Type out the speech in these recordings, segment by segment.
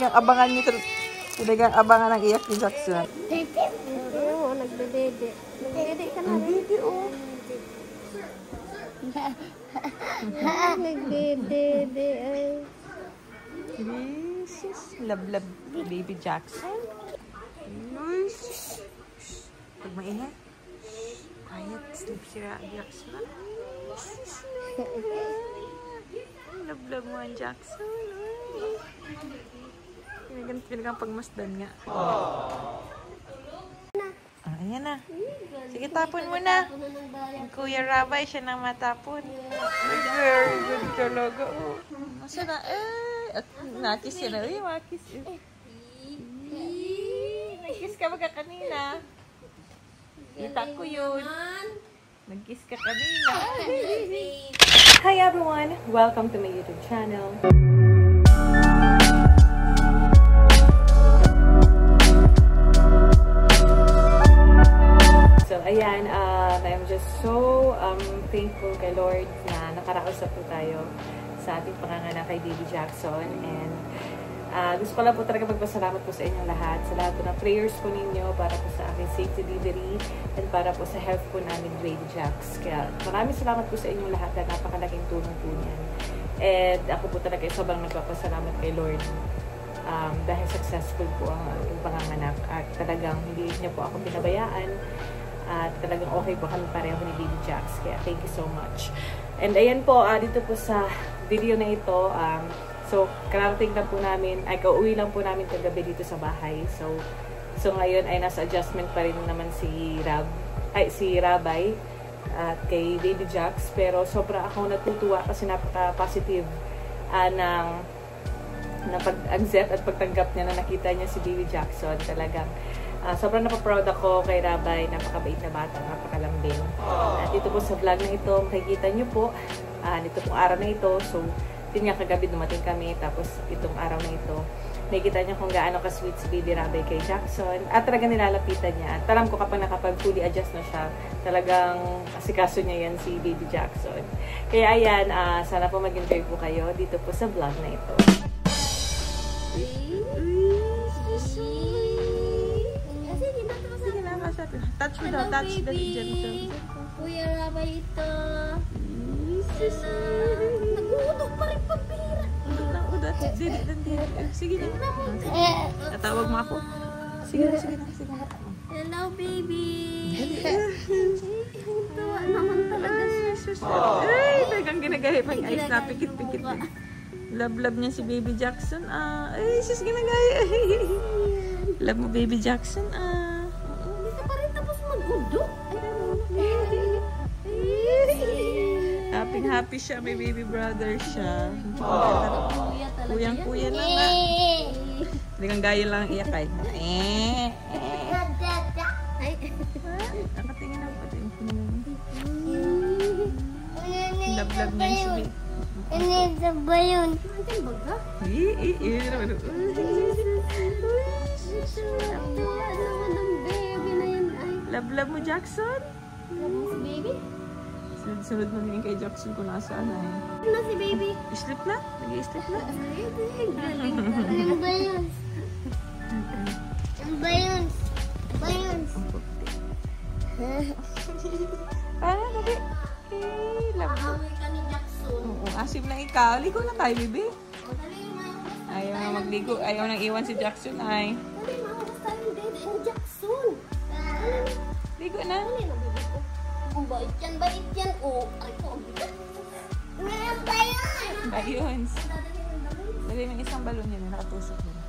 Talagang abangan niyo. Talagang abangan ang iyak ni Jackson. Oo, nagdedede. Nagdedede ka na. Nagdede, oh. Nagdedede, ay. Jesus. Love, baby Jackson. Pag maingay. Quiet. Sleep si Jackson. Love mo ang Jackson. Pinagang pagmasdan nga. Ayan na. Sige, tapon mo na. Ang Kuya Rabay, siya nang matapon. Very good talaga. Masa na? At nakis yun na. Makis yun. Nag-kiss ka ba kanina? Kita ko yun. Nag-kiss ka kanina. Hi everyone! Welcome to my YouTube channel. So ayan, I'm just so thankful kay Lord na nakarausap po tayo sa ating panganganak kay Baby Jackson. And gusto ko lang po talaga magpasalamat po sa inyong lahat, sa lahat po ng prayers po ninyo para po sa aking safe delivery and para po sa health po namin Baby Jax. Kaya maraming salamat po sa inyong lahat na napakalaking tulong po niyan. And ako po talaga sobrang nagpapasalamat kay Lord dahil successful po ang aking panganganak at talagang hindi niya po ako pinabayaan at talagang okay po kami pareho ni Baby Jax. Kaya thank you so much. And ayan po, dito po sa video na ito, so, kararating lang po namin, ay kauwi lang po namin kagabi dito sa bahay. So ngayon ay nasa adjustment pa rin naman si Rabay at kay Baby Jax. Pero sobra ako natutuwa kasi napaka-positive ng pag-accept at pagtanggap niya na nakita niya si Baby Jackson. Talagang sobrang napaproud ako kay Rabay. Napakabait na bata, napakalambing. At dito po sa vlog na ito, makikita niyo po, nito pong araw na ito. So, yun nga, kagabi dumating kami, tapos itong araw na ito, nakikita niyo kung gaano ka-sweet si Baby Rabay kay Jackson. At talagang nilalapitan niya. At alam ko kapag nakapag-fully adjust na siya, talagang asikaso niya yan si Baby Jackson. Kaya ayan, sana po mag-enjoy po kayo dito po sa vlog na ito. Touch mo daw, touch dali dyan. Kuya Rabay ito. Nag-uudok pa rin pampira. Udot. Sige na. Natawag mo ako. Sige na. Hello, baby. Tuwa naman talaga siya. Ay, talagang ginagaya pang ice na pikit-pikit. Love niya si Baby Jackson. Ay, sis ginagaya. Love mo Baby Jackson. Hindi ka pa rin tapos mag-udok. Happy siya. May baby brother siya. Kuyang-kuya na nga. Talagang gaya lang ang iyak ay. Nakatingin ako pati yung love niya yung subi. Ini ba yun? Ano baga? Love mo Jackson? Love mo si baby? Sunod mo din kay Jackson kung nasaan ay. Ano si baby? Sleep na? Nag-i-sleep na? Ano ba yun? Ano ba yun? Ba yun? Paano nabi? Love mo. Aaway ka ni Jackson. Oo, asim na ikaw. Ligo na tayo, baby. Ayaw na magligo. Ayaw nang iwan si Jackson ay. Dali, makakas tayo din ni Jackson. Ligo na. Dali na, baby ko. Ang bait yan. Oh, ay ko, ang bigat. Ngayon ba yun? Bayons. Dali ng isang balon yun. Nakatusok yun.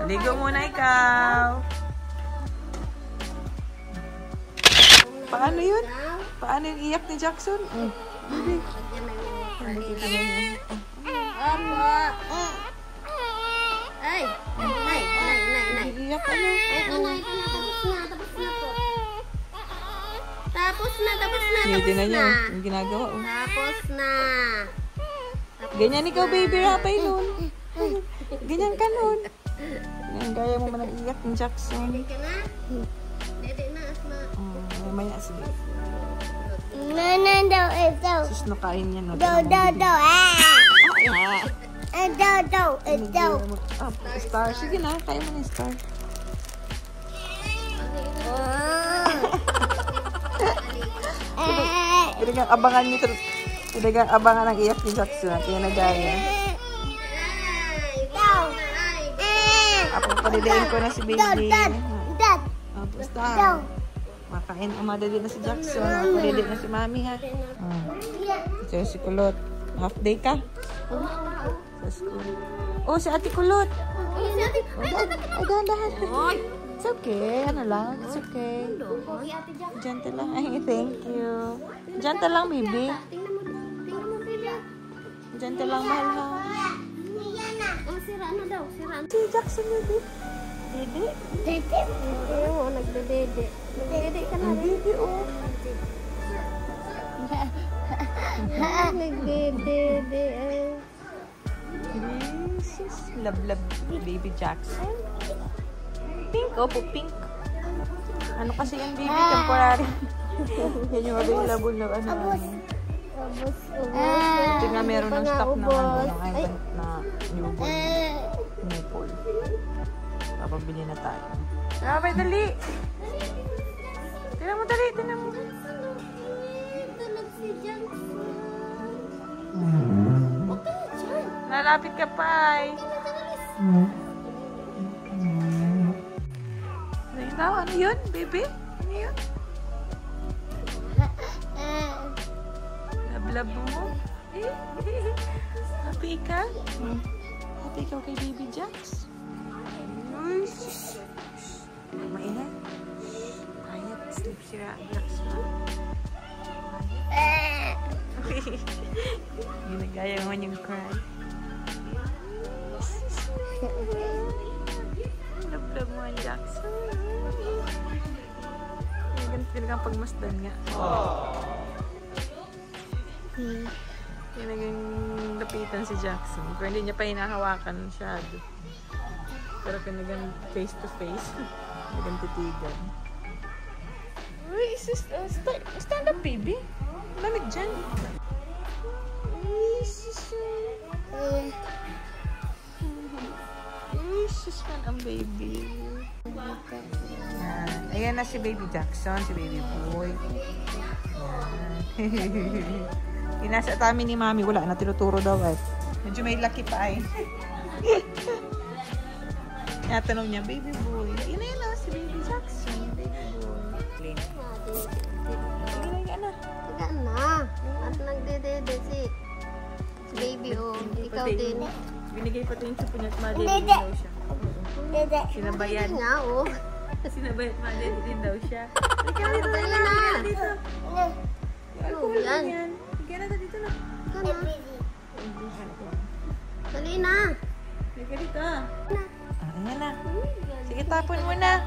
Ligo muna ikaw. Paano yun? Paano yung iyak ni Jackson? Baby. Apa? Ay, nay. Iyak ka na. Ito na. Tapos na. Hindi na niya. Yung ginagawa. Tapos na. Ganyan ikaw, baby Rabay nun. Ganyan ka nun. Gaya mo man nag-iyak ni Jackson. Dede ka na? Dede na, asma. Mamaya sige. Nana daw ito. Sus, nakain niya. No? Daw. Star. Sige na, kaya mo na star. Talagang abangan niyo. Talagang abangan ang iyak ni Jackson. Kaya nagaya. Ako, palilayin ko na si baby. Basta. Makain, umadali na si Jackson. Palilayin na si mami, ha. Ito si Kulot. Half day ka? Sa school. Oh, si Ate Kulot. Ay, dahan-dahan. It's okay. Ano lang? It's okay. Gentle lang. Ay, thank you. Gentle lang, baby. Gentle lang, mahal, ha. Sira na daw. Sira na. Si Jackson, baby. Dede? Dede? Oo, nagdedede. Nagdede ka na rin. Dede, oh. Nagdedede. Jesus. Love, baby Jackson. Pink, opo, pink. Ano kasi yung baby? Temporary. Yan yung available na ano. Ito nga meron ng stock na newborn nipple. Papabili na tayo. Rabay, dali! Tinan mo, dali! Tinan mo. Tulog si Jackson. Nalapit ka pa, ay. Ano yun, baby? Ano yun? Love mo? Happy ka? Happy ka kay baby Jax? Maingat. Quiet. Sleep siya. Relax mo. Ginagaya naman yung cry. Love mo ang Jackson. Ganito talagang pagmasdan nga. Yung naging lapitan si Jackson. Pero hindi niya pa hinahawakan masyado. Pero kung naging face to face, naging titigan. Uy, stand up, baby. Lamig dyan. Uy, sus man ang baby. Ayan na si baby Jackson, si baby boy. Ayan. Inasa tami ni mami, wala na, tinuturo daw eh. Medyo may laki pa ay. Natanong niya, baby boy. Yun na si baby Jackson, baby boy. Ilay ka na. Higa na. At nagdedede si baby, oh. Ikaw din. Binigay pa ito yung supo niya at madali din daw siya. Sinabayan. Nga, oh. Sinabayan at madali din daw siya. Ikaw dito Dali na. na. Dito. Alcohol yan. yan. Ikaw na dito na. Dali na. Ikaw dito. Ayan na. Sige, tapon mo na.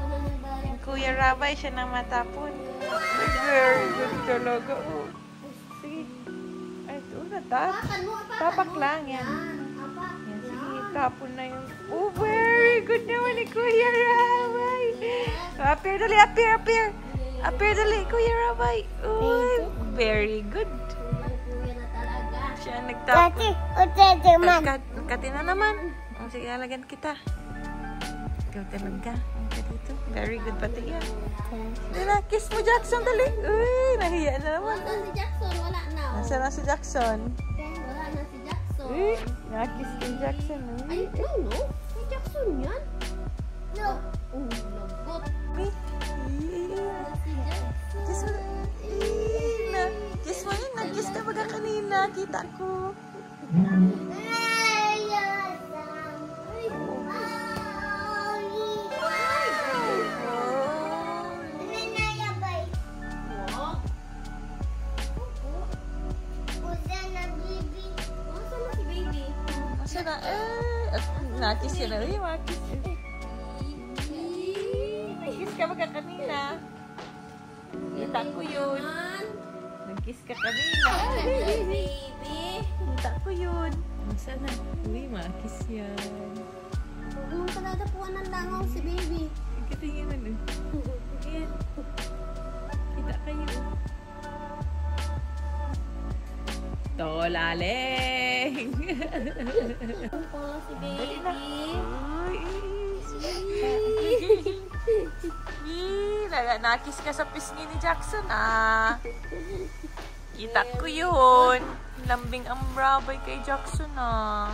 Yung Kuya Rabay, siya nang matapon. Very good talaga. Oh. Sige. Ay, ito na. Tapak lang. Yan. Yan. Sige, tapon na yung... Oh, very good naman ni Kuya Rabay. Appear, dali. Appear. Appear, dali. Kuya Rabay. Oh, very good. Siya nagtapon. Kati na naman. Sige, alagan kita. Ikaw talaga. Ang dito. Very good pati yan. Dala, kiss mo Jackson, dali. Uy, nahiya na naman. Nasaan si Jackson? Wala na. Nasaan na si Jackson? Wala na si Jackson. Uy, nakiss kay Jackson. Ay, no. Si Jackson yan. No. Lagot. Uy. Si Jackson. Kiss mo. Kiss mo yun. Nag-kiss ka baga kanina. Kita ko. Nakis yun na rin, makis yun. Nag-kiss ka ba kanina? Kita ko yun. Nag-kiss ka kanina. Baby. Kita ko yun. Sana? Uy, makis yan. Huwag mong taladapuan ng langaw si baby. Katingin mo nun. Ayan. Kita kayo. To, laling. Pala si baby. Nakis ka sa pisngi ni Jackson, ah. Kita ko yun. Lambing ang brabay kay Jackson, ah.